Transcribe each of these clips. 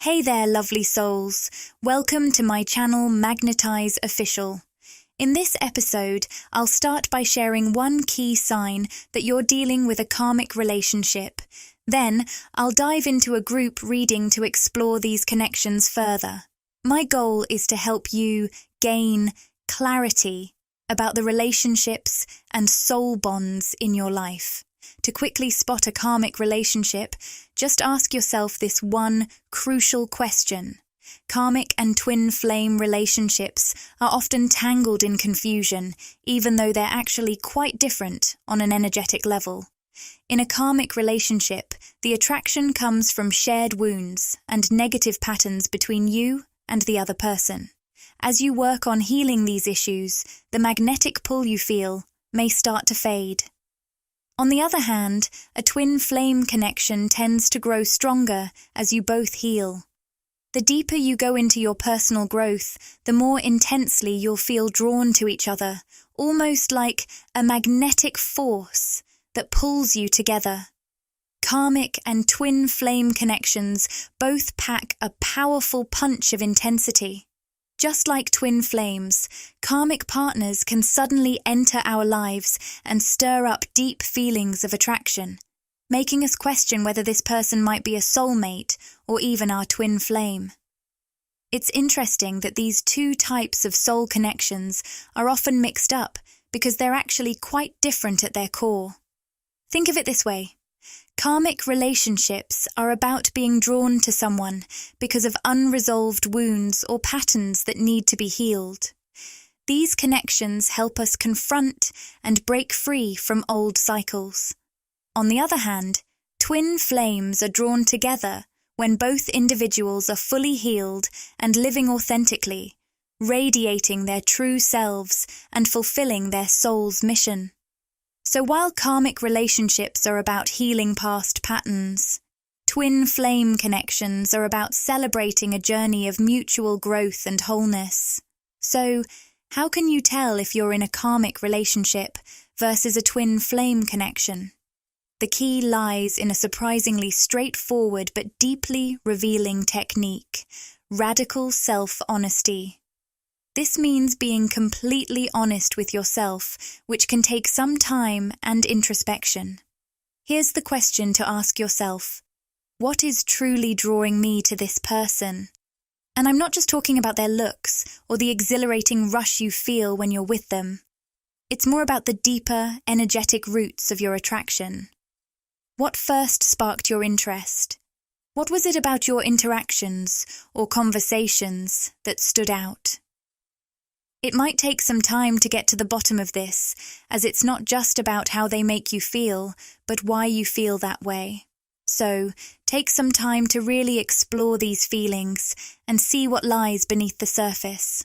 Hey there, lovely souls. Welcome to my channel Magnetize Official. In this episode, I'll start by sharing one key sign that you're dealing with a karmic relationship. Then, I'll dive into a group reading to explore these connections further. My goal is to help you gain clarity about the relationships and soul bonds in your life. To quickly spot a karmic relationship, just ask yourself this one crucial question. Karmic and twin flame relationships are often tangled in confusion, even though they're actually quite different on an energetic level. In a karmic relationship, the attraction comes from shared wounds and negative patterns between you and the other person. As you work on healing these issues, the magnetic pull you feel may start to fade. On the other hand, a twin flame connection tends to grow stronger as you both heal. The deeper you go into your personal growth, the more intensely you'll feel drawn to each other, almost like a magnetic force that pulls you together. Karmic and twin flame connections both pack a powerful punch of intensity. Just like twin flames, karmic partners can suddenly enter our lives and stir up deep feelings of attraction, making us question whether this person might be a soulmate or even our twin flame. It's interesting that these two types of soul connections are often mixed up because they're actually quite different at their core. Think of it this way. Karmic relationships are about being drawn to someone because of unresolved wounds or patterns that need to be healed. These connections help us confront and break free from old cycles. On the other hand, twin flames are drawn together when both individuals are fully healed and living authentically, radiating their true selves and fulfilling their soul's mission. So while karmic relationships are about healing past patterns, twin flame connections are about celebrating a journey of mutual growth and wholeness. So, how can you tell if you're in a karmic relationship versus a twin flame connection? The key lies in a surprisingly straightforward but deeply revealing technique: radical self-honesty. This means being completely honest with yourself, which can take some time and introspection. Here's the question to ask yourself: what is truly drawing me to this person? And I'm not just talking about their looks or the exhilarating rush you feel when you're with them. It's more about the deeper, energetic roots of your attraction. What first sparked your interest? What was it about your interactions or conversations that stood out? It might take some time to get to the bottom of this, as it's not just about how they make you feel, but why you feel that way. So, take some time to really explore these feelings and see what lies beneath the surface.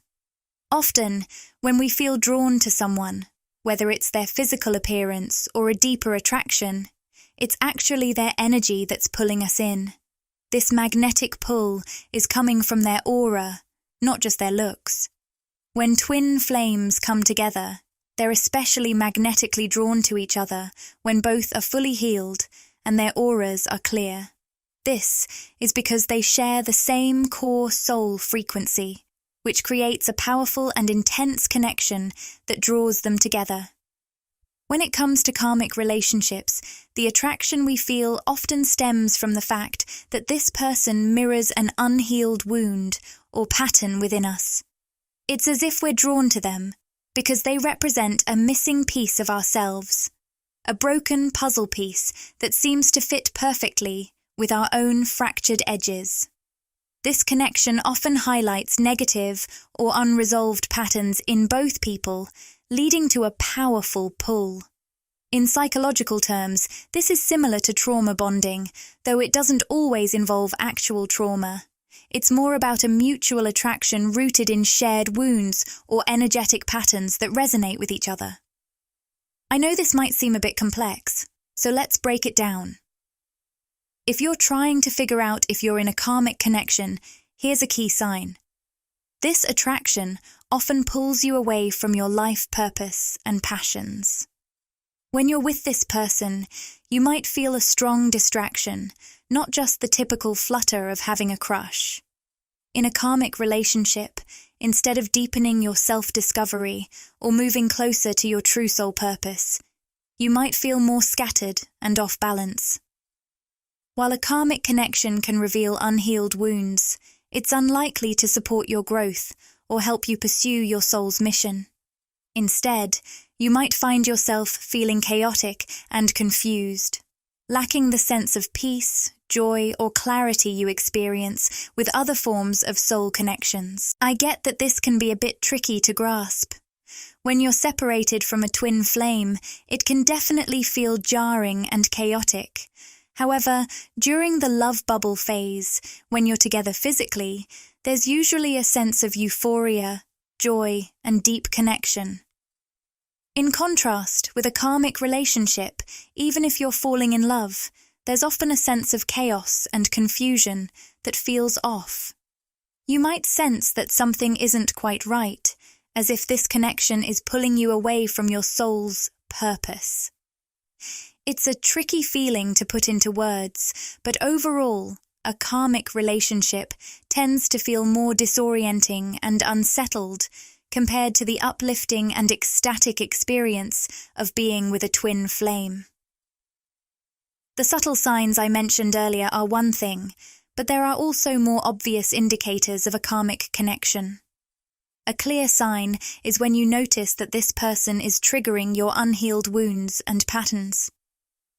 Often, when we feel drawn to someone, whether it's their physical appearance or a deeper attraction, it's actually their energy that's pulling us in. This magnetic pull is coming from their aura, not just their looks. When twin flames come together, they're especially magnetically drawn to each other when both are fully healed and their auras are clear. This is because they share the same core soul frequency, which creates a powerful and intense connection that draws them together. When it comes to karmic relationships, the attraction we feel often stems from the fact that this person mirrors an unhealed wound or pattern within us. It's as if we're drawn to them because they represent a missing piece of ourselves, a broken puzzle piece that seems to fit perfectly with our own fractured edges. This connection often highlights negative or unresolved patterns in both people, leading to a powerful pull. In psychological terms, this is similar to trauma bonding, though it doesn't always involve actual trauma. It's more about a mutual attraction rooted in shared wounds or energetic patterns that resonate with each other. I know this might seem a bit complex, so let's break it down. If you're trying to figure out if you're in a karmic connection, here's a key sign. This attraction often pulls you away from your life purpose and passions. When you're with this person, you might feel a strong distraction, not just the typical flutter of having a crush. In a karmic relationship, instead of deepening your self-discovery or moving closer to your true soul purpose, you might feel more scattered and off balance. While a karmic connection can reveal unhealed wounds, it's unlikely to support your growth or help you pursue your soul's mission. Instead, you might find yourself feeling chaotic and confused, lacking the sense of peace, joy, or clarity you experience with other forms of soul connections. I get that this can be a bit tricky to grasp. When you're separated from a twin flame, it can definitely feel jarring and chaotic. However, during the love bubble phase, when you're together physically, there's usually a sense of euphoria, joy, and deep connection. In contrast, with a karmic relationship, even if you're falling in love, there's often a sense of chaos and confusion that feels off. You might sense that something isn't quite right, as if this connection is pulling you away from your soul's purpose. It's a tricky feeling to put into words, but overall, a karmic relationship tends to feel more disorienting and unsettled compared to the uplifting and ecstatic experience of being with a twin flame. The subtle signs I mentioned earlier are one thing, but there are also more obvious indicators of a karmic connection. A clear sign is when you notice that this person is triggering your unhealed wounds and patterns.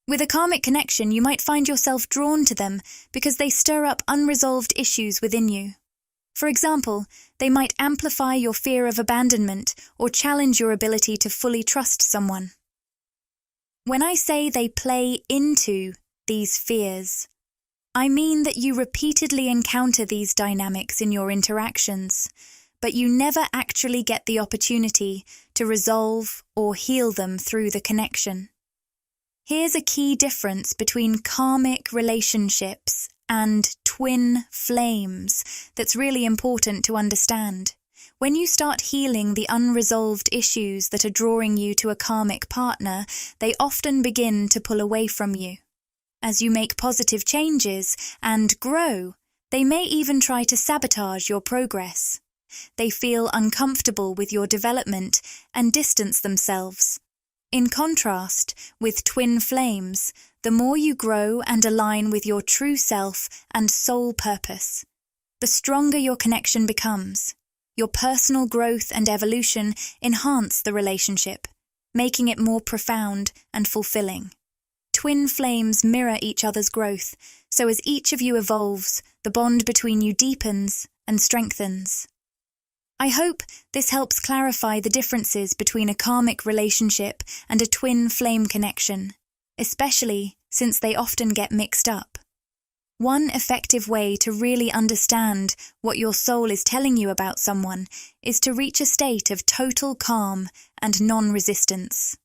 With a karmic connection, you might find yourself drawn to them because they stir up unresolved issues within you. For example, they might amplify your fear of abandonment or challenge your ability to fully trust someone. When I say they play into these fears, I mean that you repeatedly encounter these dynamics in your interactions, but you never actually get the opportunity to resolve or heal them through the connection. Here's a key difference between karmic relationships and twin flames that's really important to understand. When you start healing the unresolved issues that are drawing you to a karmic partner, they often begin to pull away from you. As you make positive changes and grow, they may even try to sabotage your progress. They feel uncomfortable with your development and distance themselves. In contrast, with twin flames, the more you grow and align with your true self and soul purpose, the stronger your connection becomes. Your personal growth and evolution enhance the relationship, making it more profound and fulfilling. Twin flames mirror each other's growth, so as each of you evolves, the bond between you deepens and strengthens. I hope this helps clarify the differences between a karmic relationship and a twin flame connection, especially since they often get mixed up. One effective way to really understand what your soul is telling you about someone is to reach a state of total calm and non-resistance.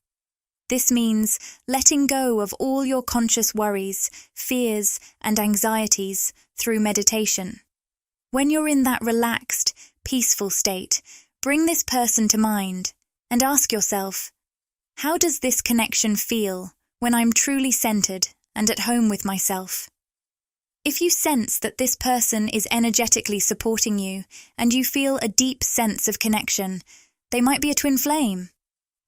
This means letting go of all your conscious worries, fears, and anxieties through meditation. When you're in that relaxed, peaceful state, bring this person to mind and ask yourself, how does this connection feel when I'm truly centered and at home with myself? If you sense that this person is energetically supporting you and you feel a deep sense of connection, they might be a twin flame.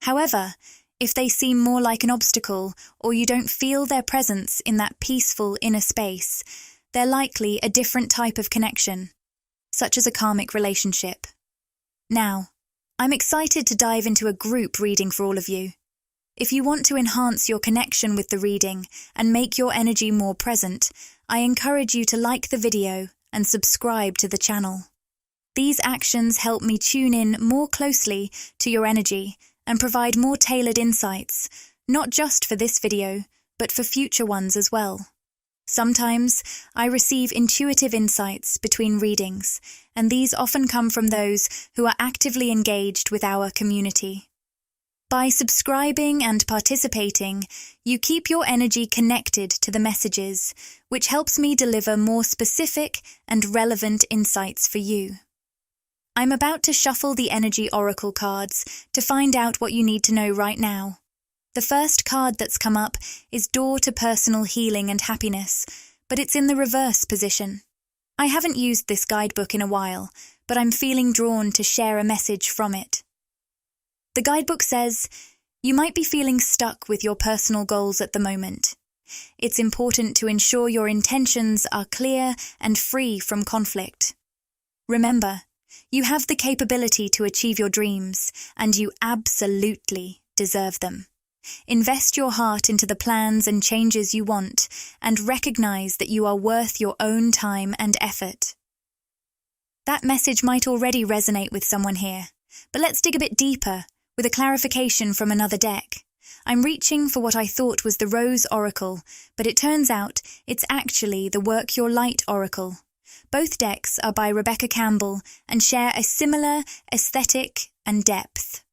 However, if they seem more like an obstacle or you don't feel their presence in that peaceful inner space, they're likely a different type of connection, such as a karmic relationship. Now, I'm excited to dive into a group reading for all of you. If you want to enhance your connection with the reading and make your energy more present, I encourage you to like the video and subscribe to the channel. These actions help me tune in more closely to your energy and provide more tailored insights, not just for this video, but for future ones as well. Sometimes I receive intuitive insights between readings, and these often come from those who are actively engaged with our community. By subscribing and participating, you keep your energy connected to the messages, which helps me deliver more specific and relevant insights for you. I'm about to shuffle the energy oracle cards to find out what you need to know right now. The first card that's come up is Door to Personal Healing and Happiness, but it's in the reverse position. I haven't used this guidebook in a while, but I'm feeling drawn to share a message from it. The guidebook says, you might be feeling stuck with your personal goals at the moment. It's important to ensure your intentions are clear and free from conflict. Remember, you have the capability to achieve your dreams, and you absolutely deserve them. Invest your heart into the plans and changes you want, and recognize that you are worth your own time and effort. That message might already resonate with someone here, but let's dig a bit deeper with a clarification from another deck. I'm reaching for what I thought was the Rose Oracle, but it turns out it's actually the Work Your Light Oracle. Both decks are by Rebecca Campbell and share a similar aesthetic and depth.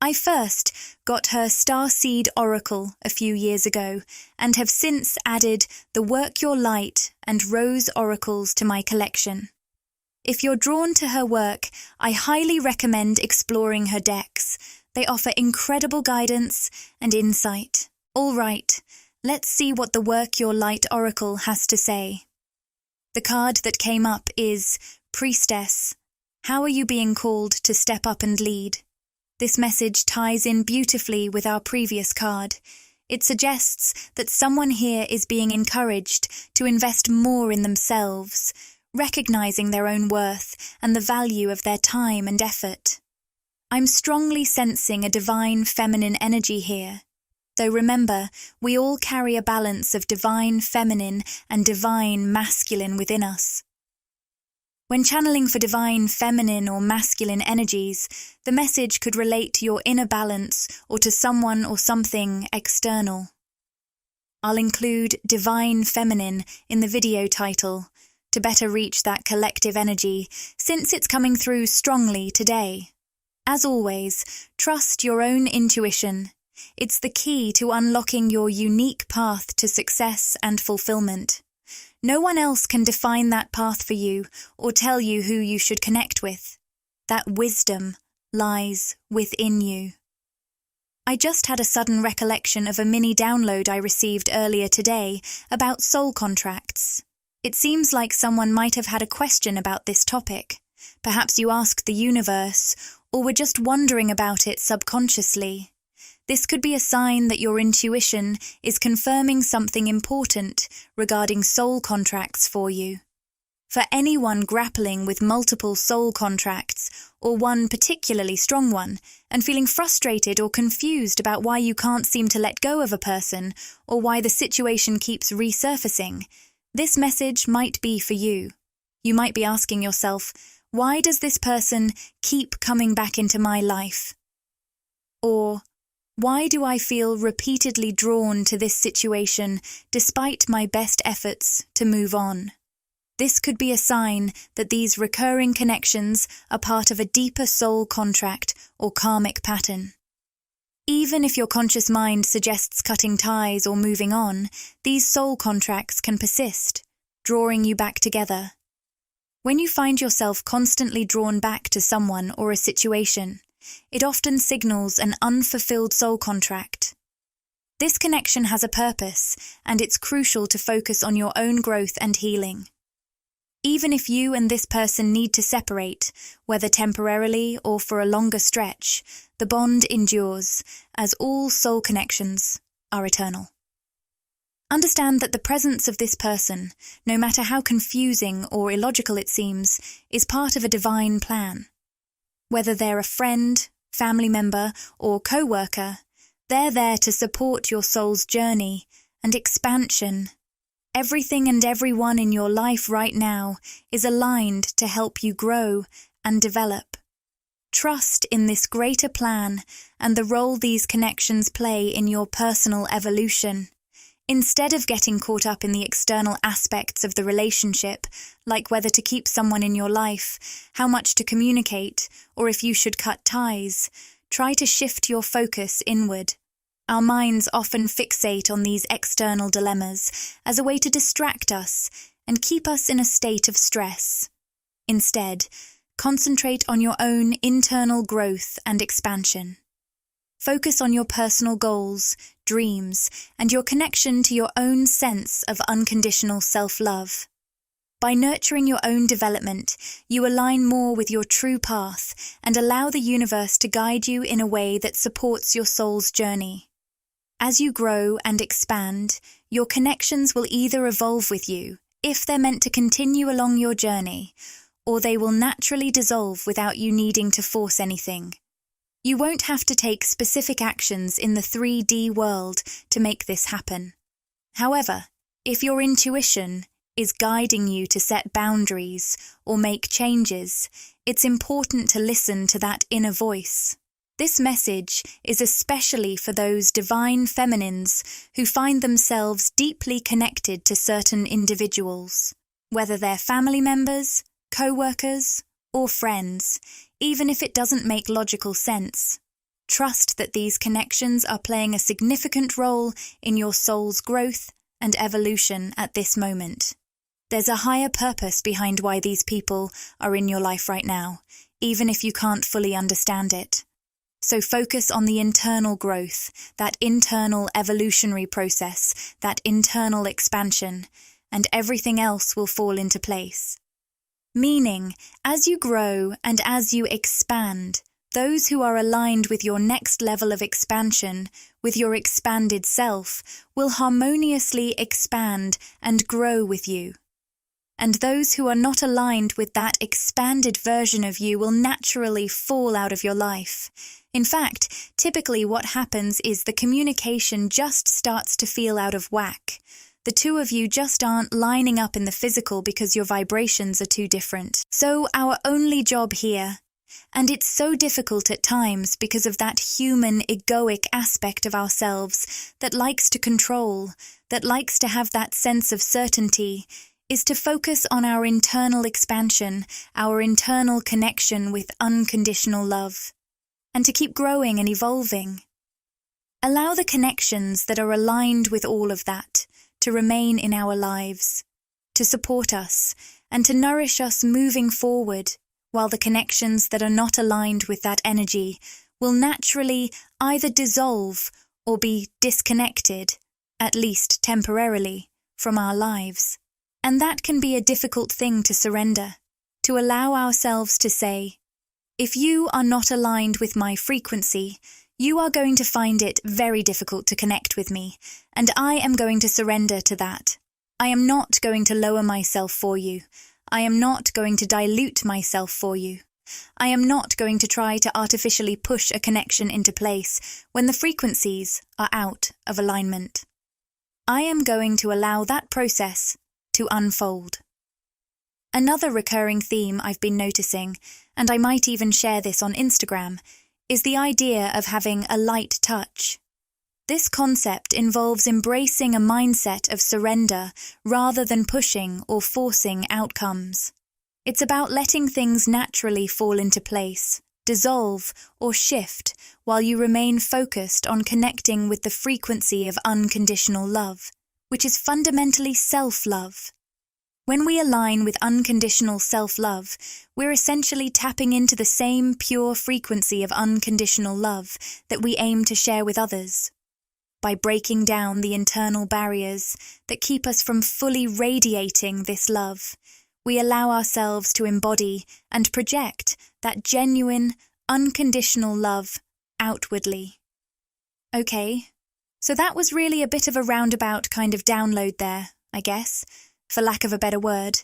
I first got her Starseed Oracle a few years ago and have since added the Work Your Light and Rose Oracles to my collection. If you're drawn to her work, I highly recommend exploring her decks. They offer incredible guidance and insight. All right, let's see what the Work Your Light Oracle has to say. The card that came up is Priestess. How are you being called to step up and lead? This message ties in beautifully with our previous card. It suggests that someone here is being encouraged to invest more in themselves, recognizing their own worth and the value of their time and effort. I'm strongly sensing a divine feminine energy here. Though remember, we all carry a balance of divine feminine and divine masculine within us. When channeling for divine feminine or masculine energies, the message could relate to your inner balance or to someone or something external. I'll include divine feminine in the video title to better reach that collective energy, since it's coming through strongly today. As always, trust your own intuition. It's the key to unlocking your unique path to success and fulfillment. No one else can define that path for you or tell you who you should connect with. That wisdom lies within you. I just had a sudden recollection of a mini download I received earlier today about soul contracts. It seems like someone might have had a question about this topic. Perhaps you asked the universe, or were just wondering about it subconsciously. This could be a sign that your intuition is confirming something important regarding soul contracts for you. For anyone grappling with multiple soul contracts, or one particularly strong one, and feeling frustrated or confused about why you can't seem to let go of a person, or why the situation keeps resurfacing, this message might be for you. You might be asking yourself, why does this person keep coming back into my life? Or, why do I feel repeatedly drawn to this situation despite my best efforts to move on? This could be a sign that these recurring connections are part of a deeper soul contract or karmic pattern. Even if your conscious mind suggests cutting ties or moving on, these soul contracts can persist, drawing you back together. When you find yourself constantly drawn back to someone or a situation, it often signals an unfulfilled soul contract. This connection has a purpose, and it's crucial to focus on your own growth and healing. Even if you and this person need to separate, whether temporarily or for a longer stretch, the bond endures, as all soul connections are eternal. Understand that the presence of this person, no matter how confusing or illogical it seems, is part of a divine plan. Whether they're a friend, family member, or co-worker, they're there to support your soul's journey and expansion. Everything and everyone in your life right now is aligned to help you grow and develop. Trust in this greater plan and the role these connections play in your personal evolution. Instead of getting caught up in the external aspects of the relationship, like whether to keep someone in your life, how much to communicate, or if you should cut ties, try to shift your focus inward. Our minds often fixate on these external dilemmas as a way to distract us and keep us in a state of stress. Instead, concentrate on your own internal growth and expansion. Focus on your personal goals, dreams, and your connection to your own sense of unconditional self-love. By nurturing your own development, you align more with your true path and allow the universe to guide you in a way that supports your soul's journey. As you grow and expand, your connections will either evolve with you, if they're meant to continue along your journey, or they will naturally dissolve without you needing to force anything. You won't have to take specific actions in the 3D world to make this happen. However, if your intuition is guiding you to set boundaries or make changes, it's important to listen to that inner voice. This message is especially for those divine feminines who find themselves deeply connected to certain individuals, whether they're family members, co-workers, or friends, even if it doesn't make logical sense. Trust that these connections are playing a significant role in your soul's growth and evolution at this moment. There's a higher purpose behind why these people are in your life right now, even if you can't fully understand it. So focus on the internal growth, that internal evolutionary process, that internal expansion, and everything else will fall into place. Meaning, as you grow and as you expand, those who are aligned with your next level of expansion, with your expanded self, will harmoniously expand and grow with you. And those who are not aligned with that expanded version of you will naturally fall out of your life. In fact, typically what happens is the communication just starts to feel out of whack. The two of you just aren't lining up in the physical because your vibrations are too different. So our only job here, and it's so difficult at times because of that human egoic aspect of ourselves that likes to control, that likes to have that sense of certainty, is to focus on our internal expansion, our internal connection with unconditional love, and to keep growing and evolving. Allow the connections that are aligned with all of that to remain in our lives, to support us, and to nourish us moving forward, while the connections that are not aligned with that energy will naturally either dissolve or be disconnected, at least temporarily, from our lives. And that can be a difficult thing to surrender, to allow ourselves to say, if you are not aligned with my frequency, you are going to find it very difficult to connect with me, and I am going to surrender to that. I am not going to lower myself for you. I am not going to dilute myself for you. I am not going to try to artificially push a connection into place when the frequencies are out of alignment. I am going to allow that process to unfold. Another recurring theme I've been noticing, and I might even share this on Instagram, is the idea of having a light touch. This concept involves embracing a mindset of surrender rather than pushing or forcing outcomes. It's about letting things naturally fall into place, dissolve or shift while you remain focused on connecting with the frequency of unconditional love, which is fundamentally self-love. When we align with unconditional self-love, we're essentially tapping into the same pure frequency of unconditional love that we aim to share with others. By breaking down the internal barriers that keep us from fully radiating this love, we allow ourselves to embody and project that genuine, unconditional love outwardly. Okay, so that was really a bit of a roundabout kind of download there, I guess, for lack of a better word,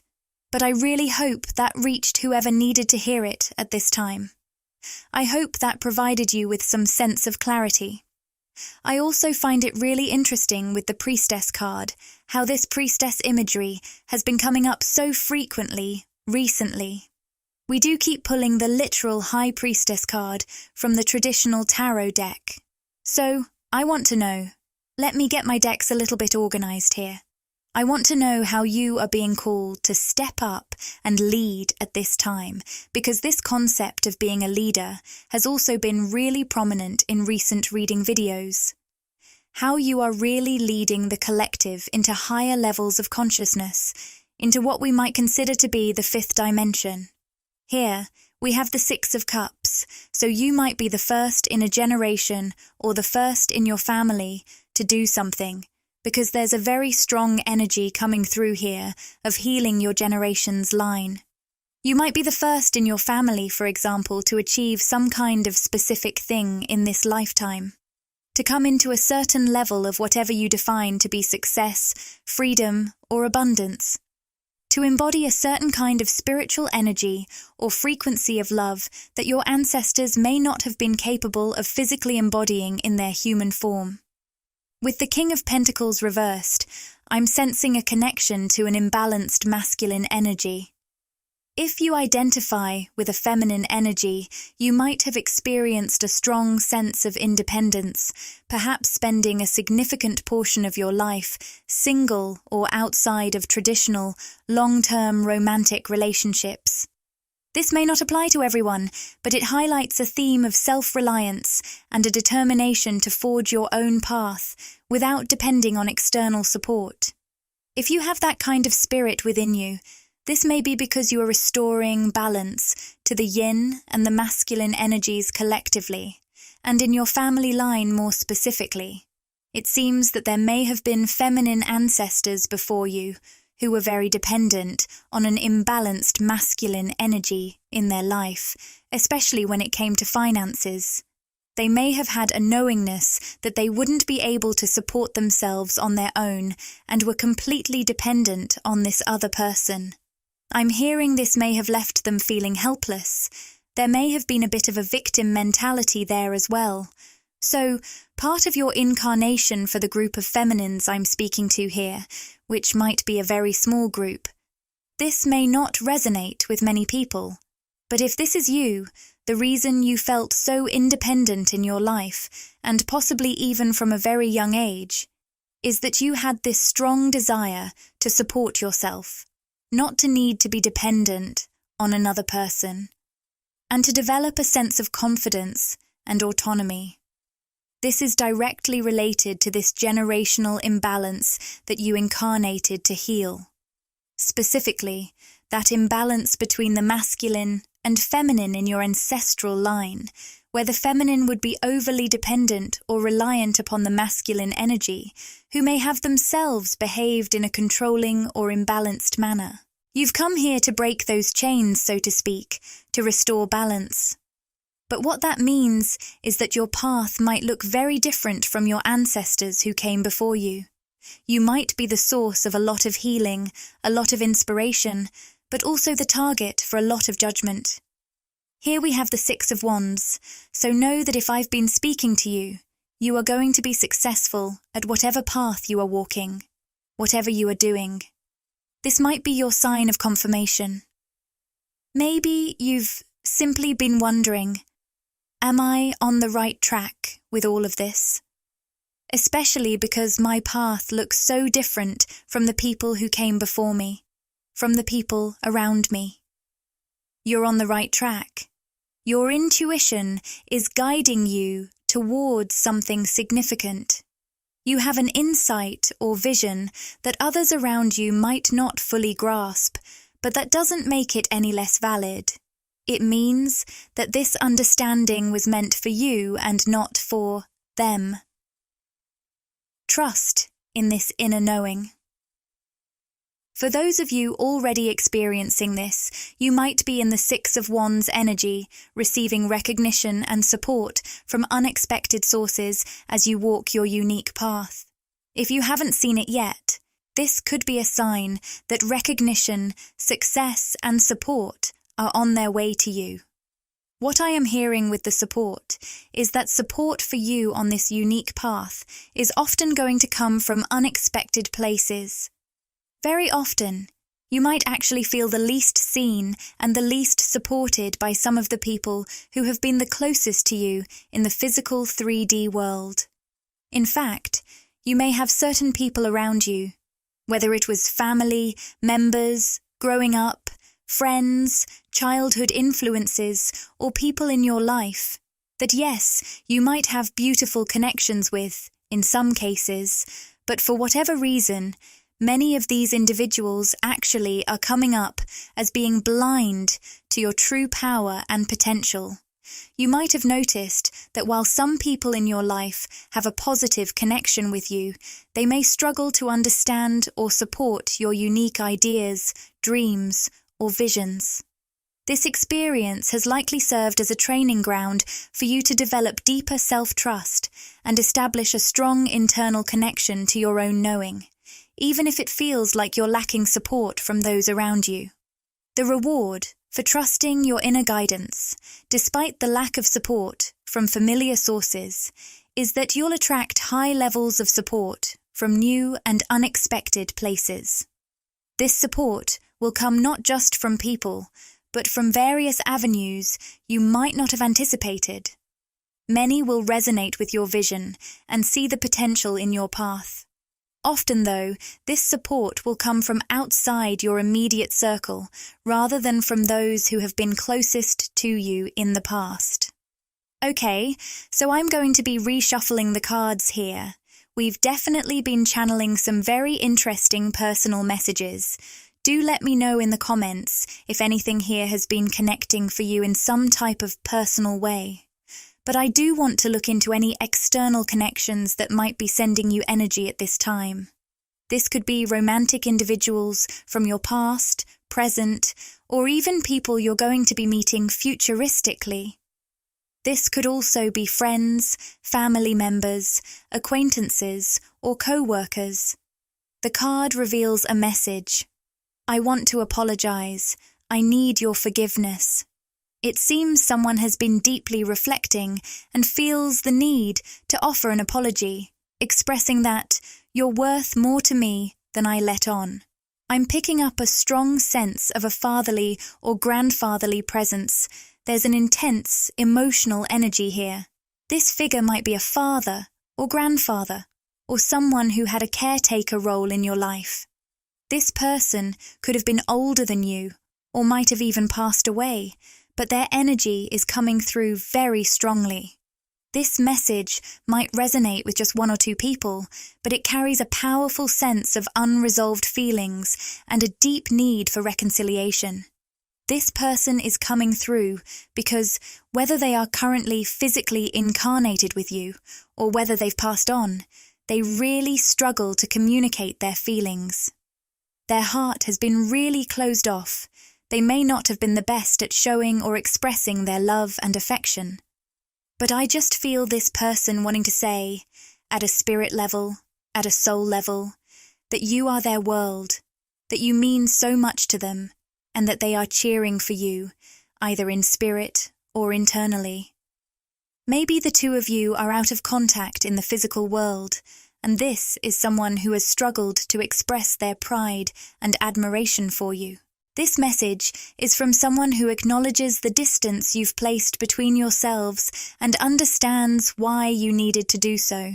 but I really hope that reached whoever needed to hear it at this time. I hope that provided you with some sense of clarity. I also find it really interesting with the priestess card, how this priestess imagery has been coming up so frequently recently. We do keep pulling the literal high priestess card from the traditional tarot deck. So, I want to know. Let me get my decks a little bit organized here. I want to know how you are being called to step up and lead at this time, because this concept of being a leader has also been really prominent in recent reading videos. How you are really leading the collective into higher levels of consciousness, into what we might consider to be the fifth dimension. Here, we have the Six of Cups, this, so you might be the first in a generation or the first in your family to do something, because there's a very strong energy coming through here of healing your generation's line. You might be the first in your family, for example, to achieve some kind of specific thing in this lifetime, to come into a certain level of whatever you define to be success, freedom, or abundance, to embody a certain kind of spiritual energy or frequency of love that your ancestors may not have been capable of physically embodying in their human form. With the King of Pentacles reversed, I'm sensing a connection to an imbalanced masculine energy. If you identify with a feminine energy, you might have experienced a strong sense of independence, perhaps spending a significant portion of your life single or outside of traditional, long-term romantic relationships. This may not apply to everyone, but it highlights a theme of self-reliance and a determination to forge your own path without depending on external support. If you have that kind of spirit within you, this may be because you are restoring balance to the yin and the masculine energies collectively, and in your family line more specifically. It seems that there may have been feminine ancestors before you who were very dependent on an imbalanced masculine energy in their life, especially when it came to finances. They may have had a knowingness that they wouldn't be able to support themselves on their own and were completely dependent on this other person. I'm hearing this may have left them feeling helpless. There may have been a bit of a victim mentality there as well. So, part of your incarnation for the group of feminines I'm speaking to here, which might be a very small group, this may not resonate with many people. But if this is you, the reason you felt so independent in your life, and possibly even from a very young age, is that you had this strong desire to support yourself, not to need to be dependent on another person, and to develop a sense of confidence and autonomy. This is directly related to this generational imbalance that you incarnated to heal. Specifically, that imbalance between the masculine and feminine in your ancestral line, where the feminine would be overly dependent or reliant upon the masculine energy, who may have themselves behaved in a controlling or imbalanced manner. You've come here to break those chains, so to speak, to restore balance. But what that means is that your path might look very different from your ancestors who came before you. You might be the source of a lot of healing, a lot of inspiration, but also the target for a lot of judgment. Here we have the Six of Wands, so know that if I've been speaking to you, you are going to be successful at whatever path you are walking, whatever you are doing. This might be your sign of confirmation. Maybe you've simply been wondering, am I on the right track with all of this? Especially because my path looks so different from the people who came before me, from the people around me. You're on the right track. Your intuition is guiding you towards something significant. You have an insight or vision that others around you might not fully grasp, but that doesn't make it any less valid. It means that this understanding was meant for you and not for them. Trust in this inner knowing. For those of you already experiencing this, you might be in the Six of Wands energy, receiving recognition and support from unexpected sources as you walk your unique path. If you haven't seen it yet, this could be a sign that recognition, success, and support are on their way to you. What I am hearing with the support is that support for you on this unique path is often going to come from unexpected places. Very often, you might actually feel the least seen and the least supported by some of the people who have been the closest to you in the physical 3D world. In fact, you may have certain people around you, whether it was family, members, growing up, friends, childhood influences, or people in your life, that yes, you might have beautiful connections with, in some cases, but for whatever reason, many of these individuals actually are coming up as being blind to your true power and potential, You might have noticed that while some people in your life have a positive connection with you, they may struggle to understand or support your unique ideas, dreams, or visions. This experience has likely served as a training ground for you to develop deeper self-trust and establish a strong internal connection to your own knowing, even if it feels like you're lacking support from those around you. The reward for trusting your inner guidance, despite the lack of support from familiar sources, is that you'll attract high levels of support from new and unexpected places. This support will come not just from people, but from various avenues you might not have anticipated. Many will resonate with your vision and see the potential in your path. Often, though, this support will come from outside your immediate circle rather than from those who have been closest to you in the past. Okay, so I'm going to be reshuffling the cards here. We've definitely been channeling some very interesting personal messages. Do let me know in the comments if anything here has been connecting for you in some type of personal way. But I do want to look into any external connections that might be sending you energy at this time. This could be romantic individuals from your past, present, or even people you're going to be meeting futuristically. This could also be friends, family members, acquaintances, or co-workers. The card reveals a message. I want to apologize. I need your forgiveness. It seems someone has been deeply reflecting and feels the need to offer an apology, expressing that you're worth more to me than I let on. I'm picking up a strong sense of a fatherly or grandfatherly presence. There's an intense, emotional energy here. This figure might be a father or grandfather, or someone who had a caretaker role in your life. This person could have been older than you, or might have even passed away, but their energy is coming through very strongly. This message might resonate with just one or two people, but it carries a powerful sense of unresolved feelings and a deep need for reconciliation. This person is coming through because whether they are currently physically incarnated with you or whether they've passed on, they really struggle to communicate their feelings. Their heart has been really closed off. They may not have been the best at showing or expressing their love and affection. But I just feel this person wanting to say, at a spirit level, at a soul level, that you are their world, that you mean so much to them, and that they are cheering for you, either in spirit or internally. Maybe the two of you are out of contact in the physical world, and this is someone who has struggled to express their pride and admiration for you. This message is from someone who acknowledges the distance you've placed between yourselves and understands why you needed to do so.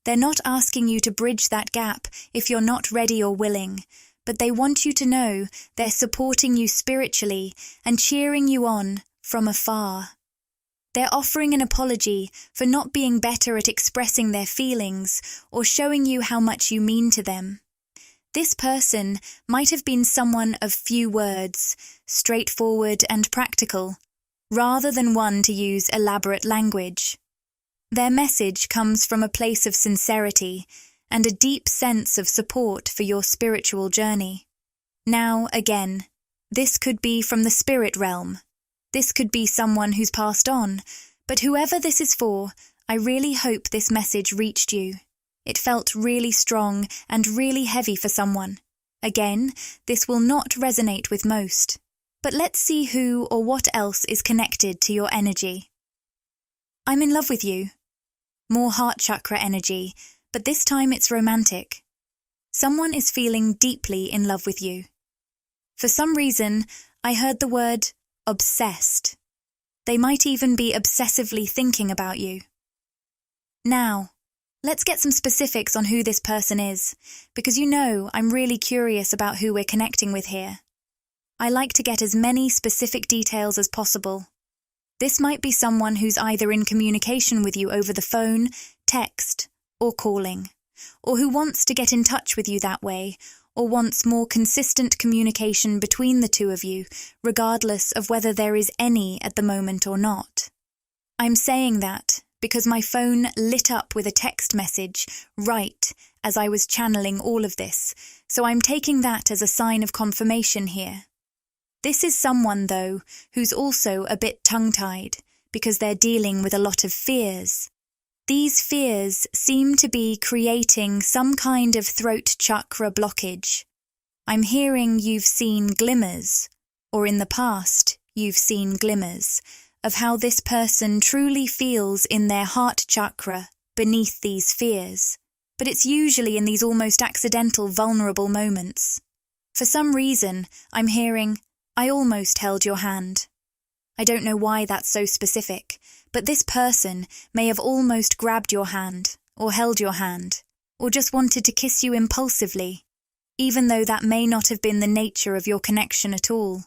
They're not asking you to bridge that gap if you're not ready or willing, but they want you to know they're supporting you spiritually and cheering you on from afar. They're offering an apology for not being better at expressing their feelings or showing you how much you mean to them. This person might have been someone of few words, straightforward and practical, rather than one to use elaborate language. Their message comes from a place of sincerity and a deep sense of support for your spiritual journey. Now, again, this could be from the spirit realm. This could be someone who's passed on, but whoever this is for, I really hope this message reached you. It felt really strong and really heavy for someone. Again, this will not resonate with most. But let's see who or what else is connected to your energy. I'm in love with you. More heart chakra energy, but this time it's romantic. Someone is feeling deeply in love with you. For some reason, I heard the word obsessed. They might even be obsessively thinking about you. Now, let's get some specifics on who this person is, because you know I'm really curious about who we're connecting with here. I like to get as many specific details as possible. This might be someone who's either in communication with you over the phone, text, or calling, or who wants to get in touch with you that way, or wants more consistent communication between the two of you, regardless of whether there is any at the moment or not. I'm saying that because my phone lit up with a text message right as I was channeling all of this, so I'm taking that as a sign of confirmation here. This is someone, though, who's also a bit tongue-tied because they're dealing with a lot of fears. These fears seem to be creating some kind of throat chakra blockage. I'm hearing you've seen glimmers, or in the past you've seen glimmers, of how this person truly feels in their heart chakra beneath these fears. But it's usually in these almost accidental, vulnerable moments. For some reason, I'm hearing, I almost held your hand. I don't know why that's so specific, but this person may have almost grabbed your hand, or held your hand, or just wanted to kiss you impulsively, even though that may not have been the nature of your connection at all.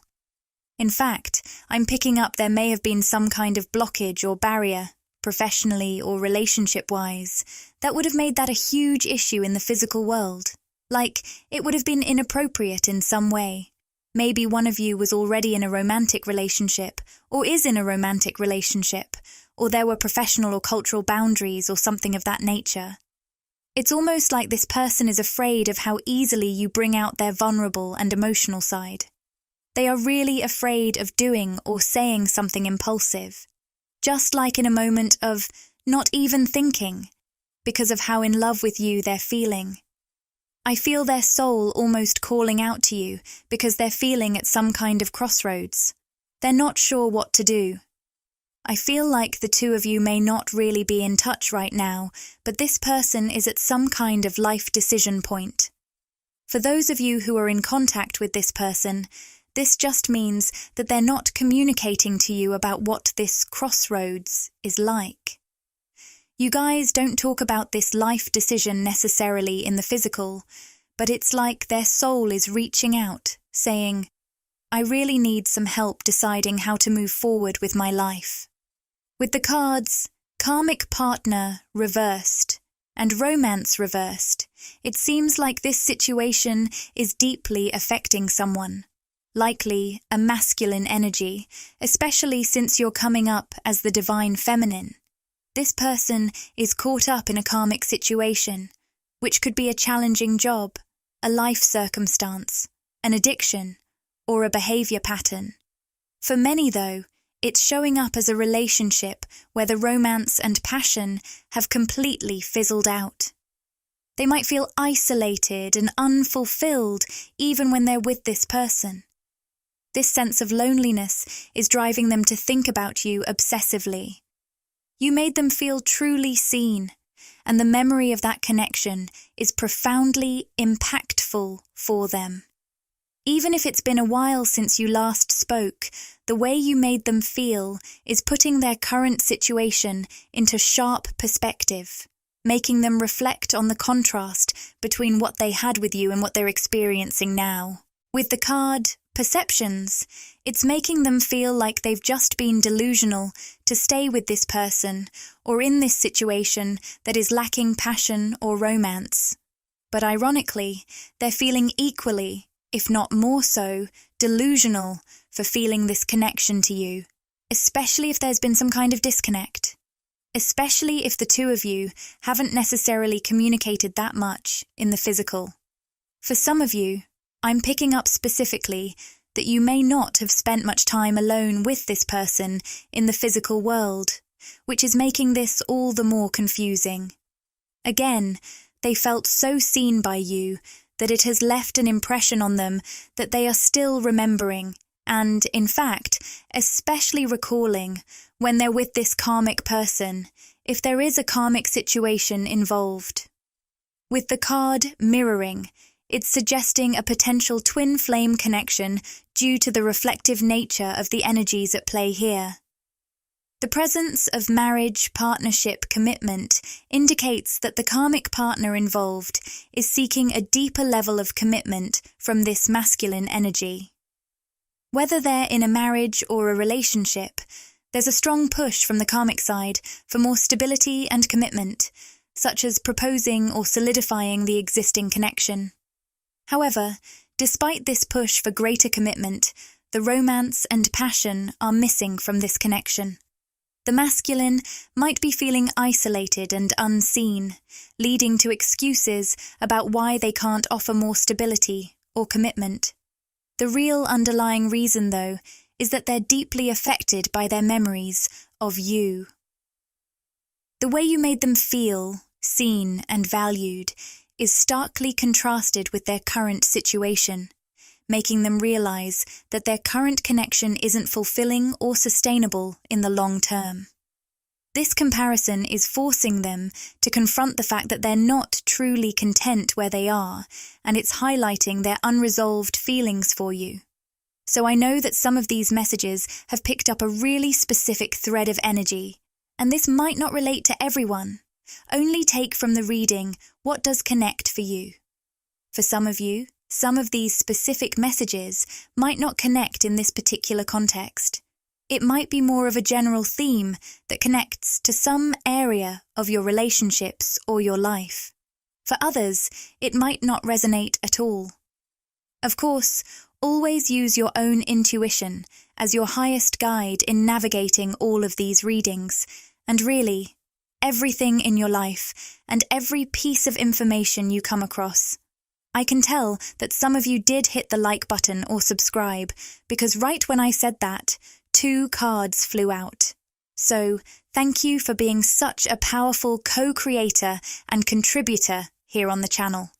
In fact, I'm picking up there may have been some kind of blockage or barrier, professionally or relationship-wise, that would have made that a huge issue in the physical world. Like, it would have been inappropriate in some way. Maybe one of you was already in a romantic relationship, or is in a romantic relationship, or there were professional or cultural boundaries or something of that nature. It's almost like this person is afraid of how easily you bring out their vulnerable and emotional side. They are really afraid of doing or saying something impulsive, just like in a moment of not even thinking, because of how in love with you they're feeling. I feel their soul almost calling out to you because they're feeling at some kind of crossroads. They're not sure what to do. I feel like the two of you may not really be in touch right now, but this person is at some kind of life decision point. For those of you who are in contact with this person, this just means that they're not communicating to you about what this crossroads is like. You guys don't talk about this life decision necessarily in the physical, but it's like their soul is reaching out, saying, I really need some help deciding how to move forward with my life. With the cards, Karmic Partner reversed and Romance reversed, it seems like this situation is deeply affecting someone. Likely a masculine energy, especially since you're coming up as the divine feminine. This person is caught up in a karmic situation, which could be a challenging job, a life circumstance, an addiction, or a behavior pattern. For many, though, it's showing up as a relationship where the romance and passion have completely fizzled out. They might feel isolated and unfulfilled even when they're with this person. This sense of loneliness is driving them to think about you obsessively. You made them feel truly seen, and the memory of that connection is profoundly impactful for them. Even if it's been a while since you last spoke, the way you made them feel is putting their current situation into sharp perspective, making them reflect on the contrast between what they had with you and what they're experiencing now. With the card Perceptions, it's making them feel like they've just been delusional to stay with this person or in this situation that is lacking passion or romance. But ironically, they're feeling equally, if not more so, delusional for feeling this connection to you, especially if there's been some kind of disconnect. Especially if the two of you haven't necessarily communicated that much in the physical. For some of you, I'm picking up specifically that you may not have spent much time alone with this person in the physical world, which is making this all the more confusing. Again, they felt so seen by you that it has left an impression on them that they are still remembering and, in fact, especially recalling when they're with this karmic person, if there is a karmic situation involved. With the card Mirroring, it's suggesting a potential twin flame connection due to the reflective nature of the energies at play here. The presence of marriage, partnership, commitment indicates that the karmic partner involved is seeking a deeper level of commitment from this masculine energy. Whether they're in a marriage or a relationship, there's a strong push from the karmic side for more stability and commitment, such as proposing or solidifying the existing connection. However, despite this push for greater commitment, the romance and passion are missing from this connection. The masculine might be feeling isolated and unseen, leading to excuses about why they can't offer more stability or commitment. The real underlying reason, though, is that they're deeply affected by their memories of you. The way you made them feel, seen and valued, is starkly contrasted with their current situation, making them realize that their current connection isn't fulfilling or sustainable in the long term. This comparison is forcing them to confront the fact that they're not truly content where they are, and it's highlighting their unresolved feelings for you. So I know that some of these messages have picked up a really specific thread of energy, and this might not relate to everyone. Only take from the reading what does connect for you. For some of you, some of these specific messages might not connect in this particular context. It might be more of a general theme that connects to some area of your relationships or your life. For others, it might not resonate at all. Of course, always use your own intuition as your highest guide in navigating all of these readings, and really, everything in your life and every piece of information you come across. I can tell that some of you did hit the like button or subscribe, because right when I said that, 2 cards flew out. So, thank you for being such a powerful co-creator and contributor here on the channel.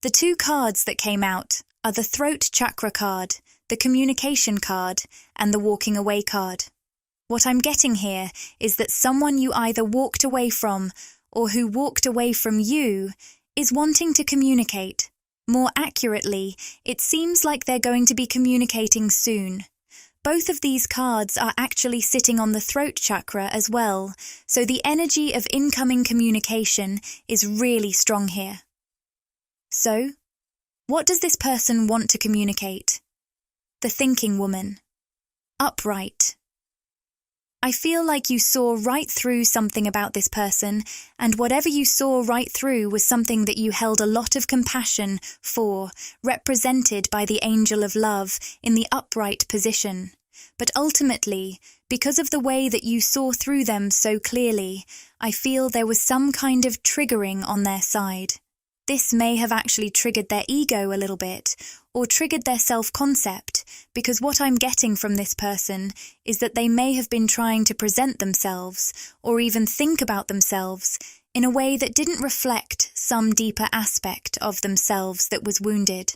The 2 cards that came out are the Throat Chakra card, the Communication card, and the Walking Away card. What I'm getting here is that someone you either walked away from or who walked away from you is wanting to communicate. More accurately, it seems like they're going to be communicating soon. Both of these cards are actually sitting on the throat chakra as well, so the energy of incoming communication is really strong here. So, what does this person want to communicate? The thinking woman. Upright. I feel like you saw right through something about this person, and whatever you saw right through was something that you held a lot of compassion for, represented by the angel of love in the upright position. But ultimately, because of the way that you saw through them so clearly, I feel there was some kind of triggering on their side. This may have actually triggered their ego a little bit, or triggered their self-concept, because what I'm getting from this person is that they may have been trying to present themselves, or even think about themselves, in a way that didn't reflect some deeper aspect of themselves that was wounded.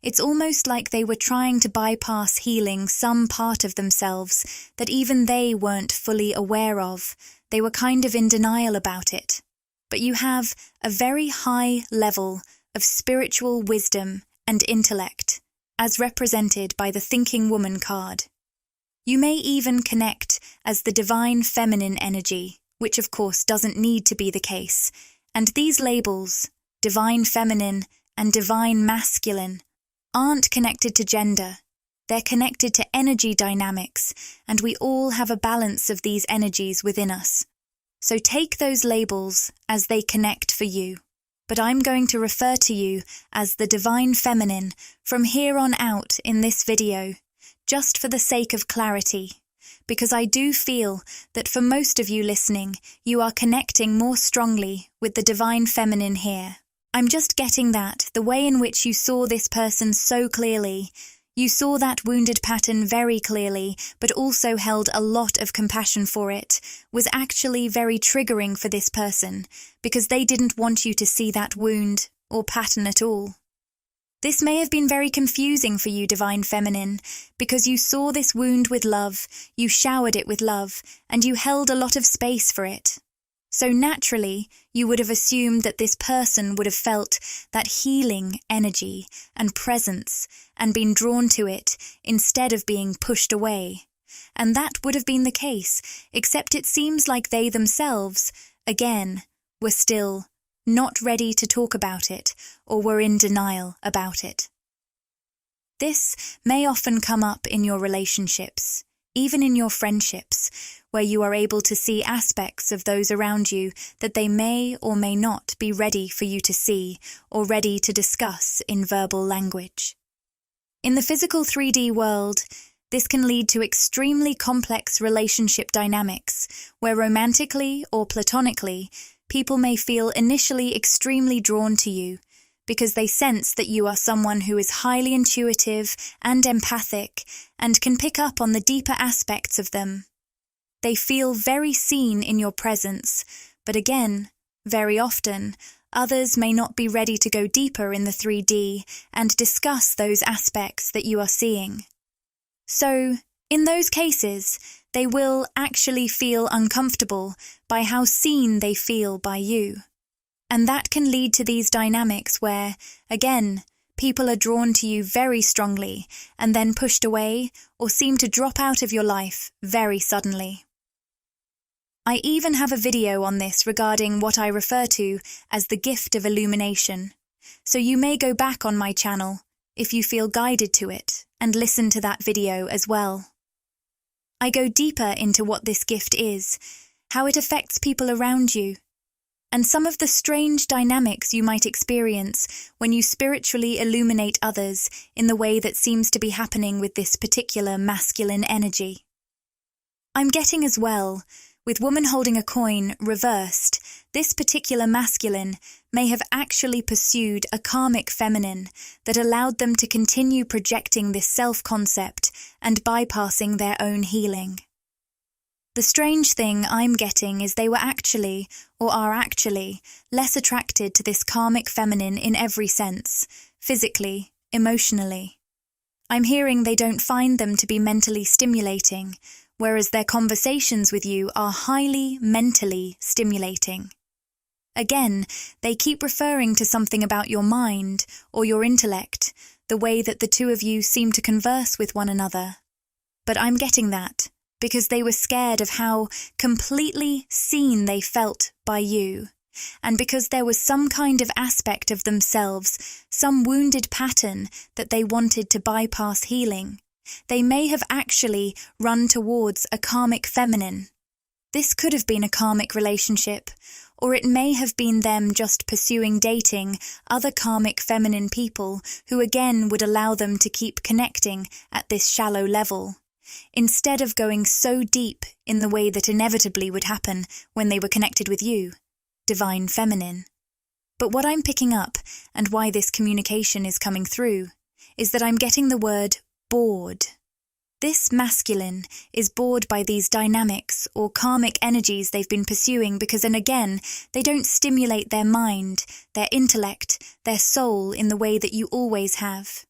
It's almost like they were trying to bypass healing some part of themselves that even they weren't fully aware of. They were kind of in denial about it. But you have a very high level of spiritual wisdom and intellect, as represented by the Thinking Woman card. You may even connect as the divine feminine energy, which of course doesn't need to be the case, and these labels, divine feminine and divine masculine, aren't connected to gender. They're connected to energy dynamics, and we all have a balance of these energies within us. So take those labels as they connect for you. But I'm going to refer to you as the divine feminine from here on out in this video, just for the sake of clarity, because I do feel that for most of you listening, you are connecting more strongly with the divine feminine here. I'm just getting that the way in which you saw this person so clearly, you saw that wounded pattern very clearly, but also held a lot of compassion for it, was actually very triggering for this person, because they didn't want you to see that wound or pattern at all. This may have been very confusing for you, Divine Feminine, because you saw this wound with love, you showered it with love, and you held a lot of space for it. So naturally, you would have assumed that this person would have felt that healing energy and presence and been drawn to it instead of being pushed away. And that would have been the case, except it seems like they themselves, again, were still not ready to talk about it or were in denial about it. This may often come up in your relationships, even in your friendships, where you are able to see aspects of those around you that they may or may not be ready for you to see or ready to discuss in verbal language. In the physical 3D world, This can lead to extremely complex relationship dynamics, where romantically or platonically, people may feel initially extremely drawn to you because they sense that you are someone who is highly intuitive and empathic and can pick up on the deeper aspects of them. They feel very seen in your presence, but again, very often, others may not be ready to go deeper in the 3D and discuss those aspects that you are seeing. So, in those cases, they will actually feel uncomfortable by how seen they feel by you. And that can lead to these dynamics where, again, people are drawn to you very strongly and then pushed away or seem to drop out of your life very suddenly. I even have a video on this regarding what I refer to as the gift of illumination, so you may go back on my channel if you feel guided to it and listen to that video as well. I go deeper into what this gift is, how it affects people around you, and some of the strange dynamics you might experience when you spiritually illuminate others in the way that seems to be happening with this particular masculine energy. I'm getting as well, with woman holding a coin reversed, this particular masculine may have actually pursued a karmic feminine that allowed them to continue projecting this self-concept and bypassing their own healing. The strange thing I'm getting is they were actually, or are actually, less attracted to this karmic feminine in every sense, physically, emotionally. I'm hearing they don't find them to be mentally stimulating, whereas their conversations with you are highly mentally stimulating. Again, they keep referring to something about your mind or your intellect, the way that the two of you seem to converse with one another. But I'm getting that because they were scared of how completely seen they felt by you, and because there was some kind of aspect of themselves, some wounded pattern that they wanted to bypass healing. They may have actually run towards a karmic feminine. This could have been a karmic relationship, or it may have been them just pursuing dating other karmic feminine people who again would allow them to keep connecting at this shallow level, instead of going so deep in the way that inevitably would happen when they were connected with you, divine feminine. But what I'm picking up, and why this communication is coming through, is that I'm getting the word bored. This masculine is bored by these dynamics or karmic energies they've been pursuing because, and again, they don't stimulate their mind, their intellect, their soul in the way that you always have.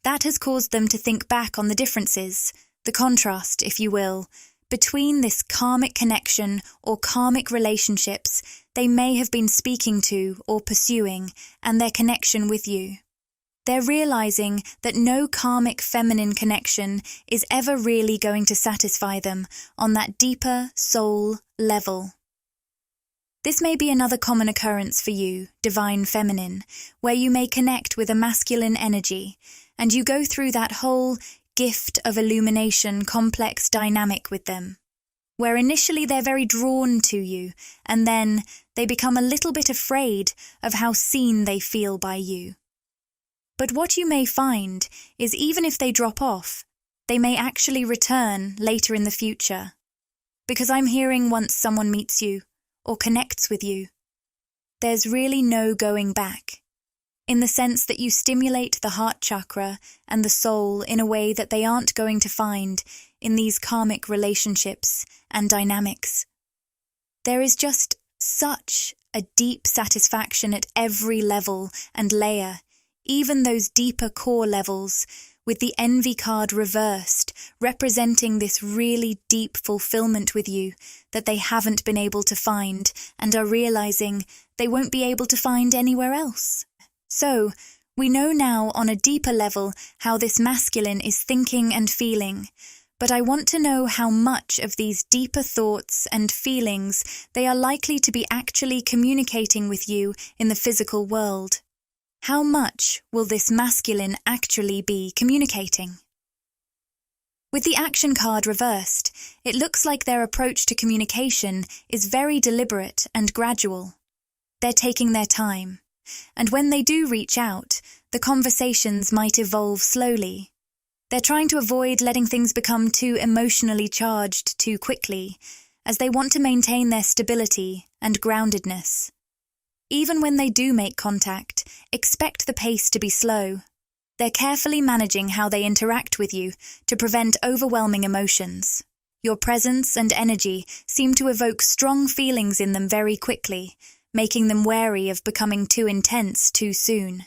That has caused them to think back on the differences, the contrast, if you will, between this karmic connection or karmic relationships they may have been speaking to or pursuing and their connection with you. They're realizing that no karmic feminine connection is ever really going to satisfy them on that deeper soul level. This may be another common occurrence for you, divine feminine, where you may connect with a masculine energy, and you go through that whole gift of illumination complex dynamic with them, where initially they're very drawn to you, and then they become a little bit afraid of how seen they feel by you. But what you may find is even if they drop off, they may actually return later in the future. Because I'm hearing once someone meets you or connects with you, there's really no going back, in the sense that you stimulate the heart chakra and the soul in a way that they aren't going to find in these karmic relationships and dynamics. There is just such a deep satisfaction at every level and layer, even those deeper core levels, with the envy card reversed, representing this really deep fulfillment with you that they haven't been able to find and are realizing they won't be able to find anywhere else. So, we know now on a deeper level how this masculine is thinking and feeling, but I want to know how much of these deeper thoughts and feelings they are likely to be actually communicating with you in the physical world. How much will this masculine actually be communicating? With the action card reversed, it looks like their approach to communication is very deliberate and gradual. They're taking their time, and when they do reach out, the conversations might evolve slowly. They're trying to avoid letting things become too emotionally charged too quickly, as they want to maintain their stability and groundedness. Even when they do make contact, expect the pace to be slow. They're carefully managing how they interact with you to prevent overwhelming emotions. Your presence and energy seem to evoke strong feelings in them very quickly, making them wary of becoming too intense too soon.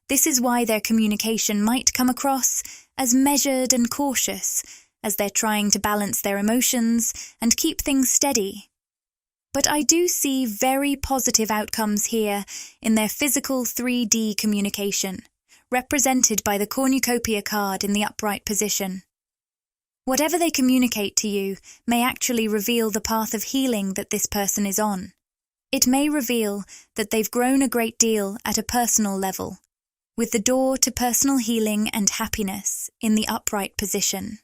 This is why their communication might come across as measured and cautious, as they're trying to balance their emotions and keep things steady. But I do see very positive outcomes here in their physical 3D communication, represented by the cornucopia card in the upright position. Whatever they communicate to you may actually reveal the path of healing that this person is on. It may reveal that they've grown a great deal at a personal level, with the door to personal healing and happiness in the upright position.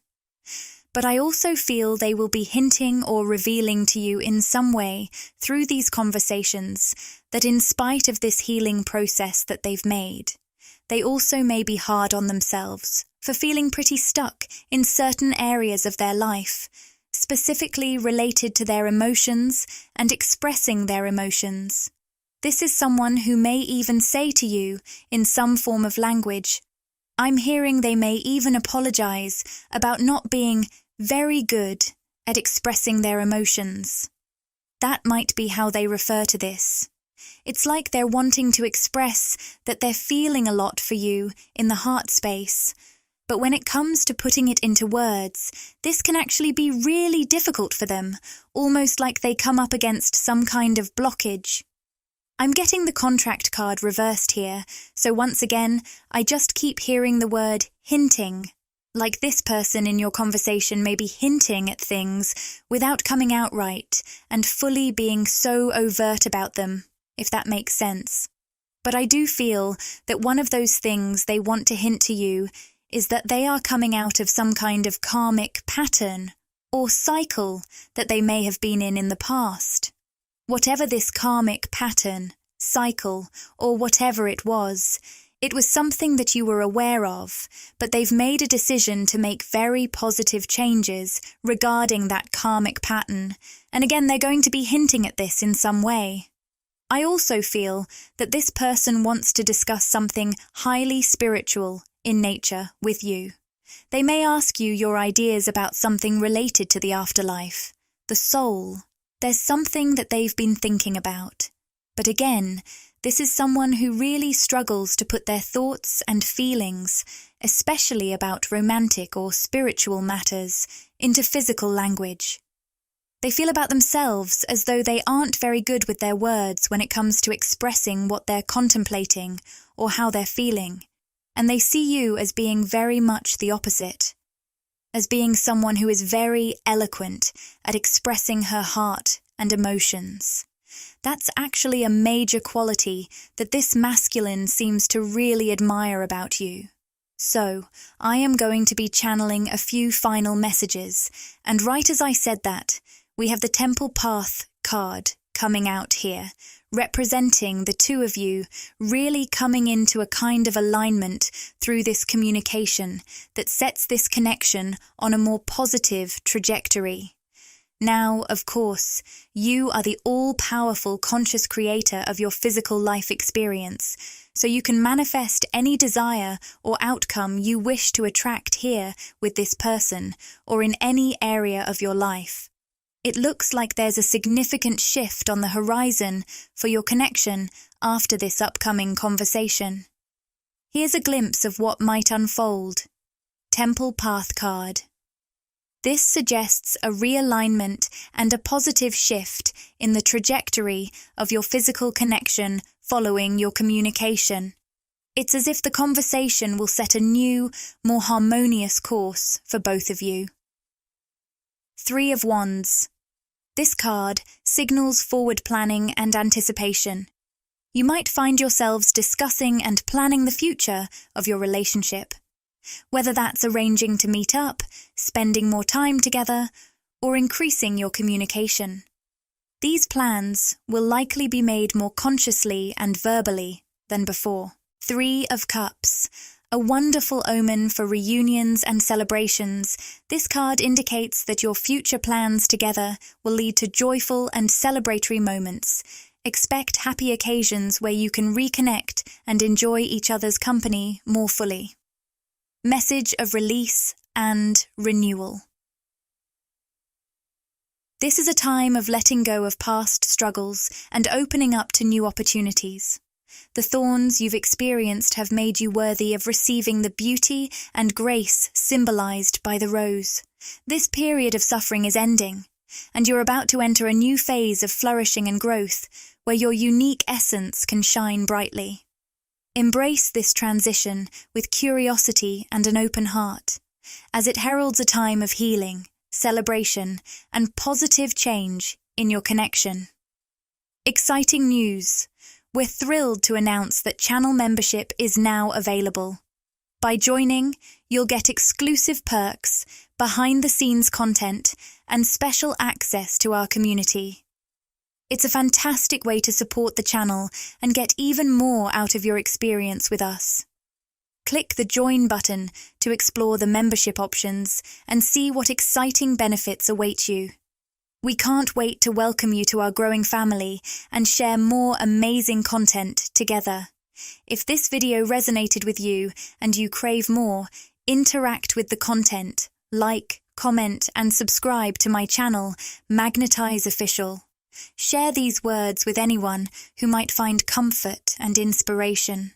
But I also feel they will be hinting or revealing to you in some way through these conversations that in spite of this healing process that they've made, they also may be hard on themselves for feeling pretty stuck in certain areas of their life, specifically related to their emotions and expressing their emotions. This is someone who may even say to you in some form of language, I'm hearing they may even apologize about not being very good at expressing their emotions. That might be how they refer to this. It's like they're wanting to express that they're feeling a lot for you in the heart space, but when it comes to putting it into words, this can actually be really difficult for them, almost like they come up against some kind of blockage. I'm getting the contract card reversed here, so once again, I just keep hearing the word hinting. Like this person in your conversation may be hinting at things without coming out right and fully being so overt about them, if that makes sense. But I do feel that one of those things they want to hint to you is that they are coming out of some kind of karmic pattern or cycle that they may have been in the past. Whatever this karmic pattern, cycle, or whatever it was something that you were aware of, but they've made a decision to make very positive changes regarding that karmic pattern, and again they're going to be hinting at this in some way. I also feel that this person wants to discuss something highly spiritual in nature with you. They may ask you your ideas about something related to the afterlife, the soul. There's something that they've been thinking about. But again, this is someone who really struggles to put their thoughts and feelings, especially about romantic or spiritual matters, into physical language. They feel about themselves as though they aren't very good with their words when it comes to expressing what they're contemplating or how they're feeling, and they see you as being very much the opposite, as being someone who is very eloquent at expressing her heart and emotions. That's actually a major quality that this masculine seems to really admire about you. So, I am going to be channeling a few final messages, and right as I said that, we have the Temple Path card coming out here, representing the two of you really coming into a kind of alignment through this communication that sets this connection on a more positive trajectory. Now, of course, you are the all-powerful conscious creator of your physical life experience, so you can manifest any desire or outcome you wish to attract here with this person or in any area of your life. It looks like there's a significant shift on the horizon for your connection after this upcoming conversation. Here's a glimpse of what might unfold. Temple Path card. This suggests a realignment and a positive shift in the trajectory of your physical connection following your communication. It's as if the conversation will set a new, more harmonious course for both of you. 3 of Wands. This card signals forward planning and anticipation. You might find yourselves discussing and planning the future of your relationship. Whether that's arranging to meet up, spending more time together, or increasing your communication. These plans will likely be made more consciously and verbally than before. 3 of Cups, A wonderful omen for reunions and celebrations, this card indicates that your future plans together will lead to joyful and celebratory moments. Expect happy occasions where you can reconnect and enjoy each other's company more fully. Message of release and renewal. This is a time of letting go of past struggles and opening up to new opportunities. The thorns you've experienced have made you worthy of receiving the beauty and grace symbolized by the rose. This period of suffering is ending, and you're about to enter a new phase of flourishing and growth, where your unique essence can shine brightly. Embrace this transition with curiosity and an open heart, as it heralds a time of healing, celebration, and positive change in your connection. Exciting news! We're thrilled to announce that channel membership is now available. By joining, you'll get exclusive perks, behind-the-scenes content, and special access to our community. It's a fantastic way to support the channel and get even more out of your experience with us. Click the Join button to explore the membership options and see what exciting benefits await you. We can't wait to welcome you to our growing family and share more amazing content together. If this video resonated with you and you crave more, interact with the content, like, comment, and subscribe to my channel, Magnetize Official. Share these words with anyone who might find comfort and inspiration.